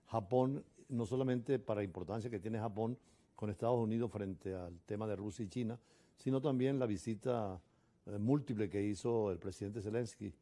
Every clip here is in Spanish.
Japón, no solamente para la importancia que tiene Japón con Estados Unidos frente al tema de Rusia y China, sino también la visita múltiple que hizo el presidente Zelensky.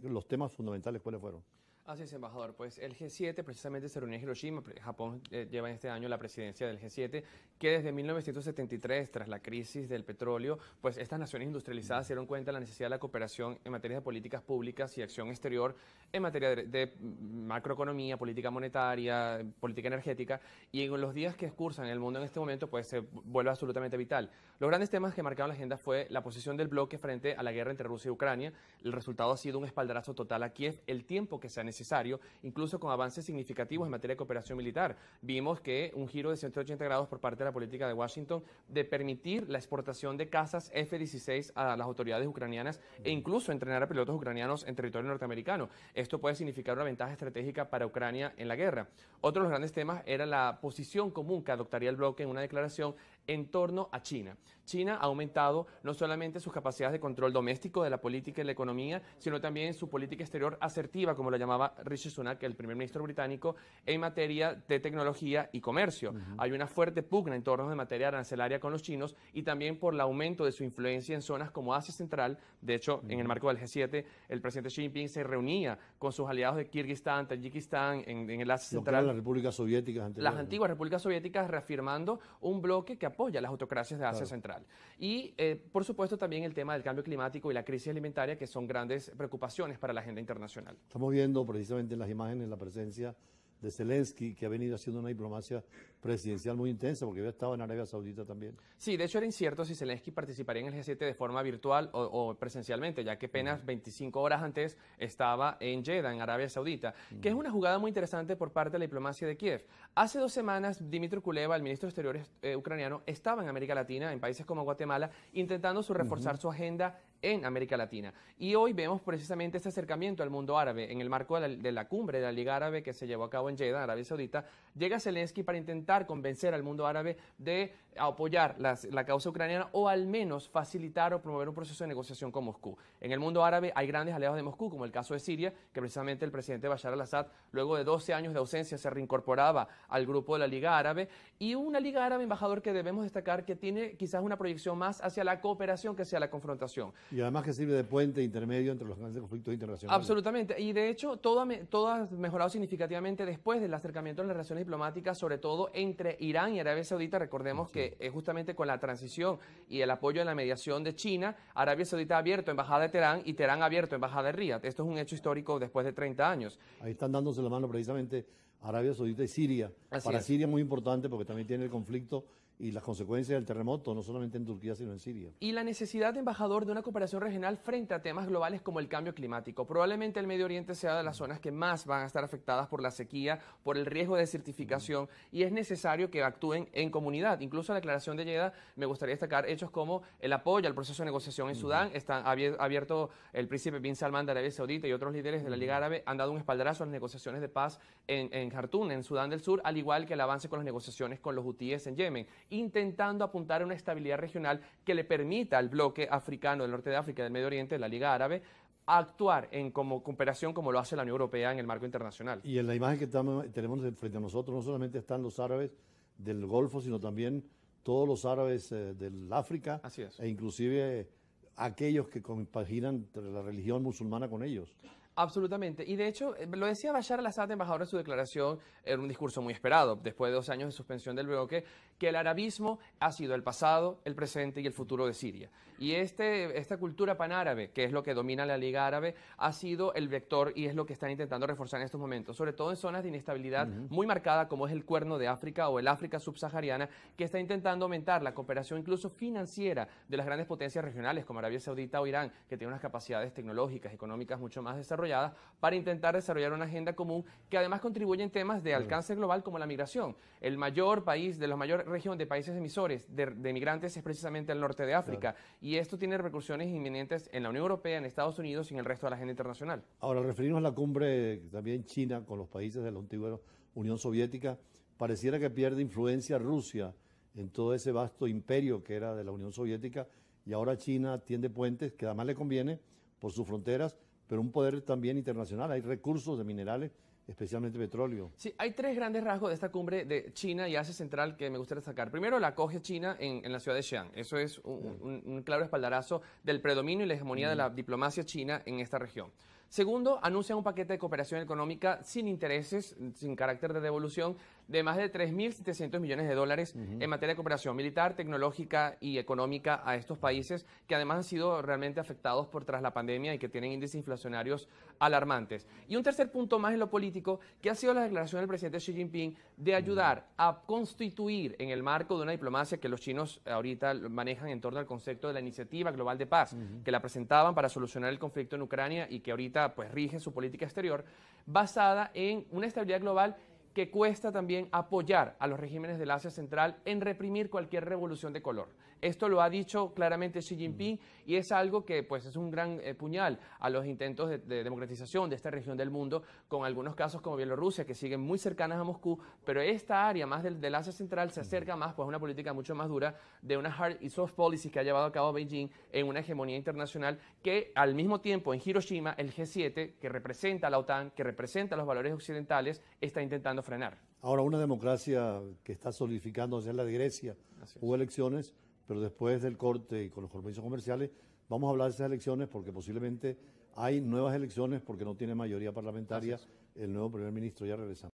Los temas fundamentales, ¿cuáles fueron? Así es, embajador. Pues el G7 precisamente se reunió en Hiroshima. Japón lleva este año la presidencia del G7, que desde 1973, tras la crisis del petróleo, pues estas naciones industrializadas se dieron cuenta de la necesidad de la cooperación en materia de políticas públicas y acción exterior, en materia de macroeconomía, política monetaria, política energética, y en los días que cursan en el mundo en este momento, pues se vuelve absolutamente vital. Los grandes temas que marcaron la agenda fue la posición del bloque frente a la guerra entre Rusia y Ucrania. El resultado ha sido un espaldarazo total a Kiev, el tiempo que se ha necesario, incluso con avances significativos en materia de cooperación militar. Vimos que un giro de 180 grados por parte de la política de Washington de permitir la exportación de cazas F-16 a las autoridades ucranianas e incluso entrenar a pilotos ucranianos en territorio norteamericano. Esto puede significar una ventaja estratégica para Ucrania en la guerra. Otro de los grandes temas era la posición común que adoptaría el bloque en una declaración en torno a China. China ha aumentado no solamente sus capacidades de control doméstico de la política y la economía, sino también su política exterior asertiva, como lo llamaba Rishi Sunak, el primer ministro británico, en materia de tecnología y comercio. Hay una fuerte pugna en torno de materia arancelaria con los chinos y también por el aumento de su influencia en zonas como Asia Central. De hecho, en el marco del G7, el presidente Xi Jinping se reunía con sus aliados de Kirguistán, Tayikistán, en el Asia Central. Las repúblicas soviéticas Las antiguas repúblicas soviéticas, reafirmando un bloque que apoya las autocracias de Asia Central. Y, por supuesto, también el tema del cambio climático y la crisis alimentaria, que son grandes preocupaciones para la agenda internacional. Estamos viendo precisamente en las imágenes la presencia de Zelensky, que ha venido haciendo una diplomacia presidencial muy intensa, porque había estado en Arabia Saudita también. Sí, de hecho era incierto si Zelensky participaría en el G7 de forma virtual o presencialmente, ya que apenas 25 horas antes estaba en Jeddah, en Arabia Saudita, que es una jugada muy interesante por parte de la diplomacia de Kiev. Hace 2 semanas, Dmytro Kuleba, el ministro de Exteriores ucraniano, estaba en América Latina, en países como Guatemala, intentando reforzar su agenda en América Latina. Y hoy vemos precisamente este acercamiento al mundo árabe. En el marco de la cumbre de la Liga Árabe que se llevó a cabo en Jeddah, Arabia Saudita, llega Zelensky para intentar convencer al mundo árabe de apoyar la causa ucraniana o al menos facilitar o promover un proceso de negociación con Moscú. En el mundo árabe hay grandes aliados de Moscú, como el caso de Siria, que precisamente el presidente Bashar al-Assad, luego de 12 años de ausencia, se reincorporaba al grupo de la Liga Árabe, y una Liga Árabe, embajador, que debemos destacar que tiene quizás una proyección más hacia la cooperación que hacia la confrontación. Y además que sirve de puente intermedio entre los grandes conflictos internacionales. Absolutamente. Y de hecho, todo ha mejorado significativamente después del acercamiento en las relaciones diplomáticas, sobre todo entre Irán y Arabia Saudita. Recordemos que justamente con la transición y el apoyo en la mediación de China, Arabia Saudita ha abierto embajada de Teherán y Teherán ha abierto embajada de Riad. Esto es un hecho histórico después de 30 años. Ahí están dándose la mano precisamente Arabia Saudita y Siria. Para Siria es muy importante porque también tiene el conflicto y las consecuencias del terremoto, no solamente en Turquía, sino en Siria. Y la necesidad, embajador, de una cooperación regional frente a temas globales como el cambio climático. Probablemente el Medio Oriente sea de las zonas que más van a estar afectadas por la sequía, por el riesgo de desertificación, y es necesario que actúen en comunidad. Incluso en la declaración de Jeddah me gustaría destacar hechos como el apoyo al proceso de negociación en Sudán. Está abierto el príncipe Bin Salman de Arabia Saudita y otros líderes de la Liga Árabe han dado un espaldarazo a las negociaciones de paz en Jartum, en Sudán del Sur, al igual que el avance con las negociaciones con los hutíes en Yemen, intentando apuntar a una estabilidad regional que le permita al bloque africano del norte de África y del Medio Oriente, de la Liga Árabe, actuar como cooperación como lo hace la Unión Europea en el marco internacional. Y en la imagen que tenemos frente a nosotros no solamente están los árabes del Golfo, sino también todos los árabes del África. Así es. E inclusive aquellos que compaginan la religión musulmana con ellos. Absolutamente. Y de hecho, lo decía Bashar al-Assad, embajador, en su declaración, en un discurso muy esperado, después de 2 años de suspensión del bloque, que el arabismo ha sido el pasado, el presente y el futuro de Siria. Y esta cultura panárabe, que es lo que domina la Liga Árabe, ha sido el vector y es lo que están intentando reforzar en estos momentos, sobre todo en zonas de inestabilidad muy marcada, como es el Cuerno de África o el África subsahariana, que está intentando aumentar la cooperación incluso financiera de las grandes potencias regionales, como Arabia Saudita o Irán, que tienen unas capacidades tecnológicas, económicas mucho más desarrolladas, para intentar desarrollar una agenda común que además contribuye en temas de alcance global como la migración. El mayor país, de la mayor región de países emisores de migrantes es precisamente el norte de África, y esto tiene repercusiones inminentes en la Unión Europea, en Estados Unidos y en el resto de la agenda internacional. Ahora, al referirnos a la cumbre también China con los países de la antigua Unión Soviética, pareciera que pierde influencia Rusia en todo ese vasto imperio que era de la Unión Soviética, y ahora China tiende puentes que además le conviene por sus fronteras, pero un poder también internacional. Hay recursos de minerales especialmente petróleo. Sí, hay tres grandes rasgos de esta cumbre de China y Asia Central que me gustaría destacar. Primero, la acoge China en la ciudad de Xi'an. Eso es un claro espaldarazo del predominio y la hegemonía de la diplomacia china en esta región. Segundo, anuncian un paquete de cooperación económica sin intereses, sin carácter de devolución, de más de 3.700 millones de dólares en materia de cooperación militar, tecnológica y económica a estos países que además han sido realmente afectados tras la pandemia y que tienen índices inflacionarios alarmantes. Y un tercer punto más en lo político, que ha sido la declaración del presidente Xi Jinping de ayudar a constituir en el marco de una diplomacia que los chinos ahorita manejan en torno al concepto de la Iniciativa Global de Paz, que la presentaban para solucionar el conflicto en Ucrania y que ahorita pues rige su política exterior, basada en una estabilidad global que cuesta también apoyar a los regímenes del Asia Central en reprimir cualquier revolución de color. Esto lo ha dicho claramente Xi Jinping y es algo que pues es un gran puñal a los intentos de democratización de esta región del mundo, con algunos casos como Bielorrusia que siguen muy cercanas a Moscú, pero esta área más del Asia Central se acerca más pues, a una política mucho más dura de una hard y soft policy que ha llevado a cabo Beijing en una hegemonía internacional que al mismo tiempo en Hiroshima el G7, que representa a la OTAN, que representa los valores occidentales, está intentando frenar. Ahora, una democracia que está solidificándose es la de Grecia. Hubo elecciones, pero después del corte y con los compromisos comerciales, vamos a hablar de esas elecciones porque posiblemente hay nuevas elecciones porque no tiene mayoría parlamentaria el nuevo primer ministro. Ya regresamos.